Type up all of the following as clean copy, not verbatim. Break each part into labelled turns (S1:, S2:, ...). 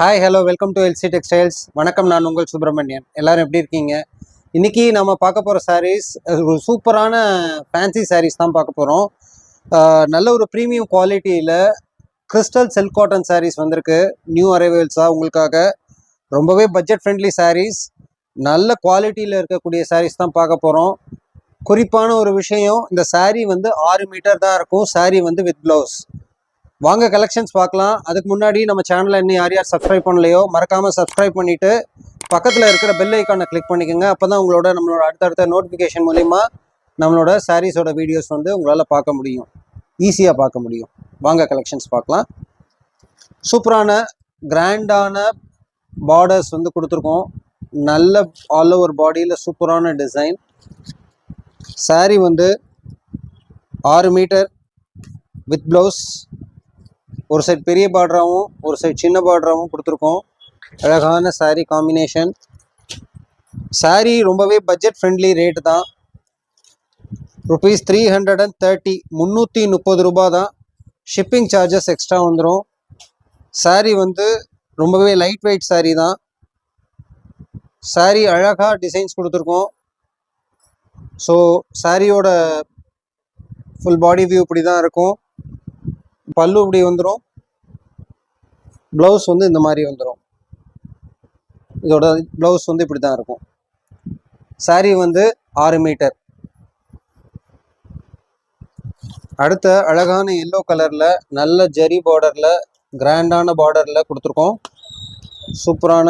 S1: Hi hello welcome to LC textiles. வணக்கம், நான் உங்கள் சுப்பிரமணியன். எல்லாரும் எப்படி இருக்கீங்க? இன்னைக்கு நம்ம பார்க்க போகிற சாரீஸ் ஒரு சூப்பரான ஃபேன்சி சாரீஸ் தான் பார்க்க போகிறோம். நல்ல ஒரு ப்ரீமியம் குவாலிட்டியில் கிறிஸ்டல் சில்க் காட்டன் சாரீஸ் வந்திருக்கு. நியூ அரைவல்ஸாக உங்களுக்காக ரொம்பவே பட்ஜெட் ஃப்ரெண்ட்லி சாரீஸ், நல்ல குவாலிட்டியில் இருக்கக்கூடிய சாரீஸ் தான் பார்க்க போகிறோம். குறிப்பான ஒரு விஷயம், இந்த சாரீ வந்து 6 மீட்டர் தான் இருக்கும். சாரீ வந்து வித் ப்ளவுஸ். வாங்க கலெக்ஷன்ஸ் பார்க்கலாம். அதுக்கு முன்னாடி நம்ம சேனலை இன்னும் யார் சப்ஸ்கிரைப் பண்ணலையோ மறக்காமல் சப்ஸ்கிரைப் பண்ணிவிட்டு பக்கத்தில் இருக்கிற பெல் ஐக்கானை கிளிக் பண்ணிக்கோங்க. அப்போ தான் நம்மளோட அடுத்தடுத்த நோட்டிஃபிகேஷன் மூலிமா நம்மளோட சாரீஸோட வீடியோஸ் வந்து உங்களால் பார்க்க முடியும், ஈஸியாக பார்க்க முடியும். வாங்க கலெக்ஷன்ஸ் பார்க்கலாம். சூப்பரான கிராண்டான பார்டர்ஸ் வந்து கொடுத்துருக்கோம். நல்ல ஆல் ஓவர் பாடியில் சூப்பரான டிசைன். சாரீ வந்து 6 மீட்டர் வித் ப்ளவுஸ். ஒரு சைட் பெரிய பார்டராகவும் ஒரு சைட் சின்ன பார்டராகவும் கொடுத்துருக்கோம். அழகான சாரீ காம்பினேஷன். சாரீ ரொம்பவே பட்ஜெட் ஃப்ரெண்ட்லி ரேட்டு தான். ₹330, 330 ரூபா தான். ஷிப்பிங் சார்ஜஸ் எக்ஸ்ட்ரா வந்துடும். சாரீ வந்து ரொம்பவே லைட் வெயிட் சாரீ தான். சாரீ அழகாக டிசைன்ஸ் கொடுத்துருக்கோம். ஸோ சாரியோட ஃபுல் பாடி வியூ இப்படி தான் இருக்கும். பல்லு இப்படி வந்துடும். ப்ளவுஸ் வந்து இந்த மாதிரி வந்துடும். இதோட ப்ளவுஸ் வந்து இப்படி தான் இருக்கும். சாரீ வந்து 6 மீட்டர். அடுத்த அழகான எல்லோ கலரில் நல்ல ஜரி பார்டரில் கிராண்டான பார்டரில் கொடுத்துருக்கோம். சூப்பரான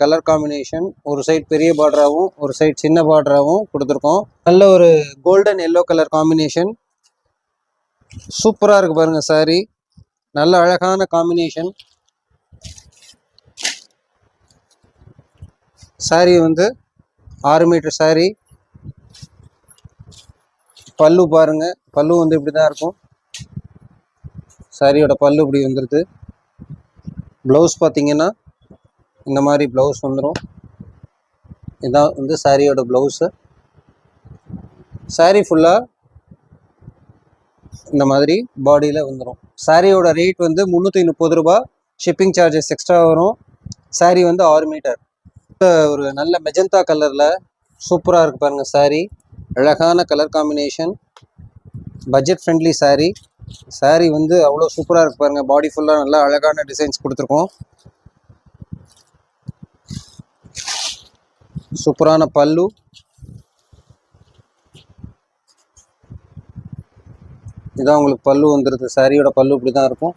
S1: கலர் காம்பினேஷன். ஒரு சைட் பெரிய பார்டராகவும் ஒரு சைட் சின்ன பார்டராகவும் கொடுத்துருக்கோம். நல்ல ஒரு கோல்டன் எல்லோ கலர் காம்பினேஷன். சூப்பராக இருக்குது பாருங்கள் சாரீ. நல்ல அழகான காம்பினேஷன். சாரீ வந்து 6 மீட்டர் சாரீ. பல்லு பாருங்க, பல்லு வந்து இப்படி தான் இருக்கும். சாரியோட பல்லு இப்படி வந்துடுது. ப்ளவுஸ் பார்த்தீங்கன்னா இந்த மாதிரி ப்ளவுஸ் வந்துடும். இதான் வந்து சாரியோட ப்ளவுஸு. சாரீ ஃபுல்லாக இந்த மாதிரி பாடியில் வந்துடும். சாரியோட ரேட் வந்து 330 ரூபா. ஷிப்பிங் சார்ஜஸ் எக்ஸ்ட்ரா வரும். சாரீ வந்து 6 மீட்டர். ஒரு நல்ல மெஜந்தா கலரில் சூப்பராக இருக்குது பாருங்கள் சாரீ. அழகான colour combination. Budget friendly sari. Sari வந்து அவ்வளோ சூப்பராக இருக்குது பாருங்கள். பாடி ஃபுல்லாக நல்லா அழகான டிசைன்ஸ் கொடுத்துருக்கோம். சூப்பரான பல்லு. இதான் உங்களுக்கு பல்லு வந்துடுது. சாரியோட பல்லு இப்படி தான் இருக்கும்.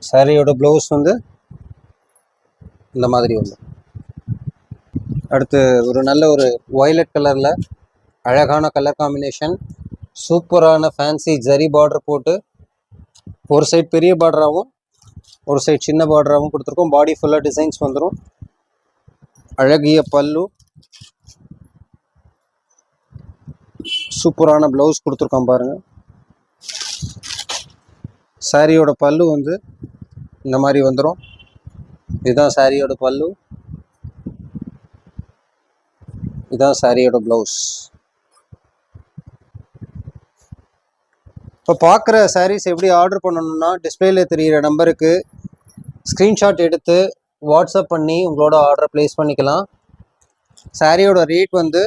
S1: சாரியோட ப்ளவுஸ் வந்து இந்த மாதிரி வந்து. அடுத்து ஒரு நல்ல ஒரு வயலட் கலரில் அழகான கலர் காம்பினேஷன். சூப்பரான ஃபேன்சி ஜரி பார்டர் போட்டு ஒரு சைட் பெரிய பார்டராகவும் ஒரு சைட் சின்ன பார்டராகவும் கொடுத்துருக்கோம். பாடி ஃபுல்லாக டிசைன்ஸ் வந்துடும். அழகிய பல்லு. சூப்பரான ப்ளவுஸ் கொடுத்துருக்கோம் பாருங்கள். சாரியோட பல்லு வந்து இந்த மாதிரி வந்துடும். இதுதான் சாரியோட பல்லு. இதுதான் சாரியோட ப்ளவுஸ். இப்போ பார்க்குற சாரீஸ் எப்படி ஆர்டர் பண்ணணும்னா டிஸ்பிளேல தெரிகிற நம்பருக்கு ஸ்க்ரீன்ஷாட் எடுத்து வாட்ஸ்அப் பண்ணி உங்களோட ஆர்டரை ப்ளேஸ் பண்ணிக்கலாம். சாரியோட ரேட் வந்து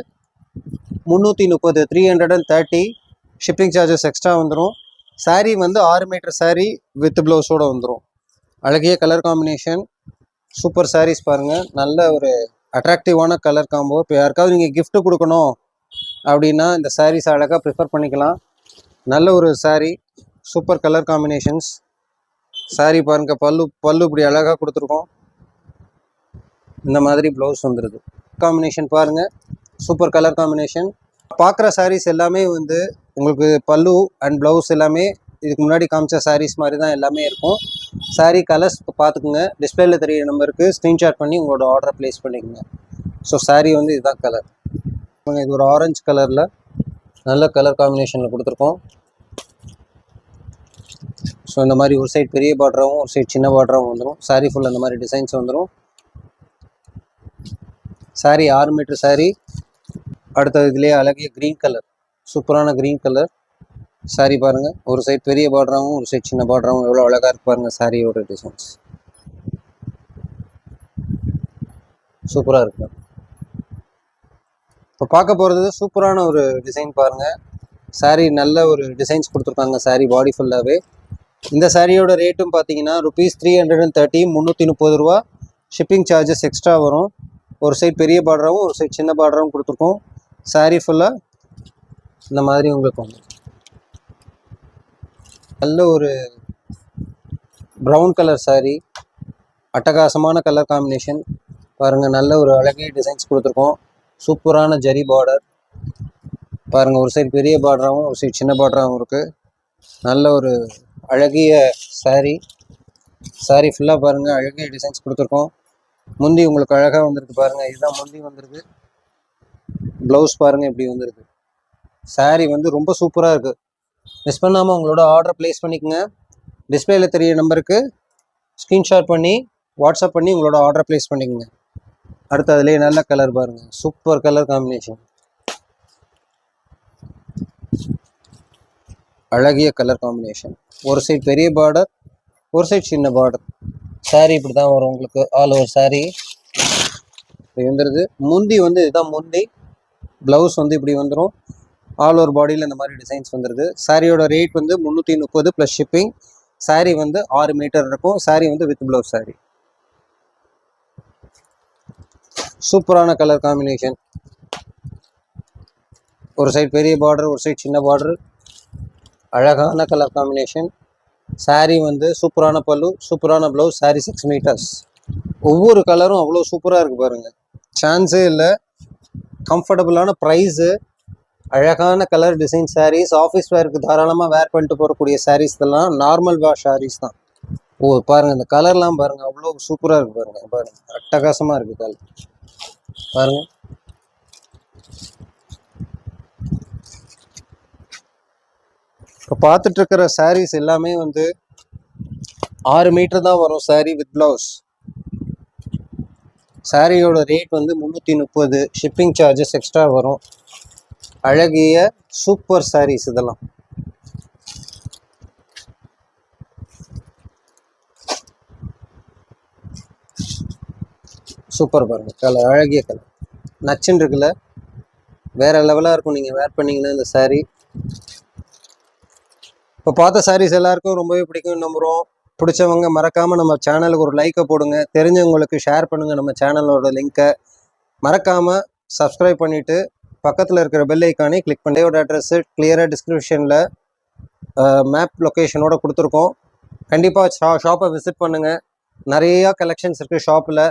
S1: 330, 330. ஷிப்பிங் சார்ஜஸ் எக்ஸ்ட்ரா வந்துடும். சாரீ வந்து 6 மீட்டர் சாரீ வித் ப்ளவுஸோடு வந்துடும். அழகிய கலர் காம்பினேஷன். சூப்பர் சாரீஸ் பாருங்கள். நல்ல ஒரு அட்ராக்டிவான கலர் காம்போ. இப்போ யாருக்காவது நீங்கள் கிஃப்ட்டு கொடுக்கணும் அப்படின்னா இந்த சாரீஸ் அழகாக ப்ரிஃபர் பண்ணிக்கலாம். நல்ல ஒரு sari. Super colour combinations. Sari பாருங்கள். பல்லு இப்படி அழகாக கொடுத்துருக்கோம். இந்த மாதிரி ப்ளவுஸ் வந்துடுது. காம்பினேஷன் பாருங்கள். Super colour combination. பார்க்குற சாரீஸ் எல்லாமே வந்து உங்களுக்கு பல்லு அண்ட் ப்ளவுஸ் எல்லாமே இதுக்கு முன்னாடி காமிச்ச சாரீஸ் மாதிரி தான் எல்லாமே இருக்கும். சாரீ கலர்ஸ் பார்த்துக்குங்க. டிஸ்பிளேல தெரியிற நம்பருக்கு ஸ்க்ரீன்ஷாட் பண்ணி உங்களோட ஆர்டரை ப்ளேஸ் பண்ணிக்கோங்க. ஸோ சாரீ வந்து இதுதான் கலர். இது ஒரு ஆரஞ்சு கலரில் நல்ல கலர் காம்பினேஷனில் கொடுத்துருக்கோம். ஸோ இந்த மாதிரி ஒரு சைட் பெரிய பார்டராகவும் ஒரு சைட் சின்ன பார்டராகவும் வந்துடும். சாரீ ஃபுல் அந்த மாதிரி டிசைன்ஸ் வந்துடும். சாரீ 6 மீட்டர் சாரீ. அடுத்தது இதுலேயே அழகிய க்ரீன் கலர். சூப்பரான க்ரீன் கலர். சாரீ பாருங்கள். ஒரு சைட் பெரிய பார்டராகவும் ஒரு சைட் சின்ன பார்டராகவும் எவ்வளோ அழகாக இருக்கு பாருங்கள் சாரியோட டிசைன்ஸ். சூப்பராக இருக்கு. இப்போ பார்க்க போகிறது சூப்பரான ஒரு டிசைன் பாருங்கள். சாரீ நல்ல ஒரு டிசைன்ஸ் கொடுத்துருக்காங்க. சாரீ பாடி ஃபுல்லாகவே. இந்த சாரியோட ரேட்டும் பார்த்தீங்கன்னா ₹330, 330 ரூபா. ஷிப்பிங் சார்ஜஸ் எக்ஸ்ட்ரா வரும். ஒரு சைட் பெரிய பார்டராகவும் ஒரு சைட் சின்ன பார்டராகவும் கொடுத்துருக்கோம். சாரீ ஃபுல்லாக இந்த மாதிரி உங்களுக்கு வந்து நல்ல ஒரு ப்ரௌன் கலர் சாரீ, அட்டகாசமான கலர் காம்பினேஷன் பாருங்கள். நல்ல ஒரு அழகிய டிசைன்ஸ் கொடுத்துருக்கோம். சூப்பரான ஜரி பார்டர் பாருங்கள். ஒரு சைடு பெரிய பார்டராகவும் ஒரு சைடு சின்ன பார்டராகவும் இருக்குது. நல்ல ஒரு அழகிய சாரீ ஃபுல்லாக பாருங்கள். அழகிய டிசைன்ஸ் கொடுத்துருக்கோம். முந்தி உங்களுக்கு அழகாக வந்திருக்கு பாருங்கள். இதுதான் முந்தி வந்திருக்கு. ப்ளவுஸ் பாருங்கள் இப்படி வந்திருக்கு. சாரீ வந்து ரொம்ப சூப்பராக இருக்குது. மிஸ் பண்ணாமல் உங்களோட ஆர்டர் ப்ளேஸ் பண்ணிக்கோங்க. டிஸ்பிளேல தெரிய நம்பருக்கு ஸ்க்ரீன்ஷாட் பண்ணி வாட்ஸ்அப் பண்ணி உங்களோட ஆர்டர் ப்ளேஸ் பண்ணிக்கோங்க. அடுத்து அதுலேயே நல்ல கலர் பாருங்கள். சூப்பர் கலர் காம்பினேஷன், அழகிய கலர் காம்பினேஷன். ஒரு சைடு பெரிய பார்டர் ஒரு சைடு சின்ன பார்டர். சாரீ இப்படி தான் வரும் உங்களுக்கு. ஆல் ஓவர் சாரீ இப்படி வந்துடுது. முந்தி வந்து இதுதான் முந்தி. ப்ளவுஸ் வந்து இப்படி வந்துடும். ஆல் ஓவர் பாடியில் இந்த மாதிரி டிசைன்ஸ் வந்துடுது. சாரியோட ரேட் வந்து 330 ப்ளஸ் ஷிப்பிங். சாரீ வந்து 6 மீட்டர் இருக்கும். சாரீ வந்து வித் ப்ளவுஸ் சாரீ. சூப்பரான கலர் காம்பினேஷன். ஒரு சைடு பெரிய பார்டர் ஒரு சைடு சின்ன பார்டர். அழகான கலர் காம்பினேஷன். சாரீ வந்து சூப்பரான பல்லு, சூப்பரான ப்ளவுஸ். சாரீ 6 மீட்டர்ஸ். ஒவ்வொரு கலரும் அவ்வளோ சூப்பராக இருக்குது பாருங்கள். சான்ஸே இல்லை. கம்ஃபர்டபுளான ப்ரைஸு, அழகான கலர் டிசைன் சாரீஸ். ஆஃபீஸ் வேருக்கு தாராளமாக வேர் பண்ணிட்டு போகக்கூடிய சாரீஸ் எல்லாம் நார்மல் வாஷ் சாரீஸ் தான். பாருங்கள் இந்த கலர்லாம் பாருங்கள். அவ்வளோ சூப்பராக இருக்குது பாருங்கள். அட்டகாசமாக இருக்குது கலர் பாருங்கள். இப்போ பார்த்துட்ருக்கிற சாரீஸ் எல்லாமே வந்து 6 மீட்டர் தான் வரும். Sari with blouse. சாரியோட ரேட் வந்து 330. ஷிப்பிங் சார்ஜஸ் எக்ஸ்ட்ரா வரும். அழகிய சூப்பர் சாரீஸ் இதெல்லாம். சூப்பர் பாருங்க. கலர் அழகிய கலர் நச்சுன்னு இருக்குல்ல. வேற லெவலாக இருக்கும் நீங்கள் வேர் பண்ணிங்கன்னா இந்த சாரீ. இப்போ பார்த்த சாரீஸ் எல்லாருக்கும் ரொம்பவே பிடிக்கும் நம்புகிறோம். பிடிச்சவங்க மறக்காமல் நம்ம சேனலுக்கு ஒரு லைக்கை போடுங்க. தெரிஞ்சவங்களுக்கு ஷேர் பண்ணுங்கள். நம்ம சேனலோட லிங்க்கை மறக்காமல் சப்ஸ்கிரைப் பண்ணிவிட்டு பக்கத்தில் இருக்கிற பெல் ஐக்கானே கிளிக் பண்ணி அட்ரஸ்ஸு கிளியராக டிஸ்கிரிப்ஷனில் மேப் லொக்கேஷனோட கொடுத்துருக்கோம். கண்டிப்பாக ஷாப்பை விசிட் பண்ணுங்கள். நிறையா கலெக்ஷன்ஸ் இருக்குது ஷாப்பில்.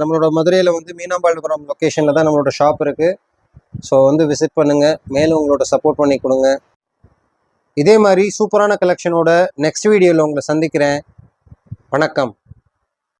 S1: நம்மளோட மதுரையில் வந்து மீனாம்பாள்புரம் லொக்கேஷனில் தான் நம்மளோட ஷாப் இருக்குது. ஸோ வந்து விசிட் பண்ணுங்கள். மேலும் உங்களோட சப்போர்ட் பண்ணி கொடுங்க. இதே மாதிரி சூப்பரான கலெக்ஷனோட நெக்ஸ்ட் வீடியோவில் உங்களை சந்திக்கிறேன். வணக்கம்.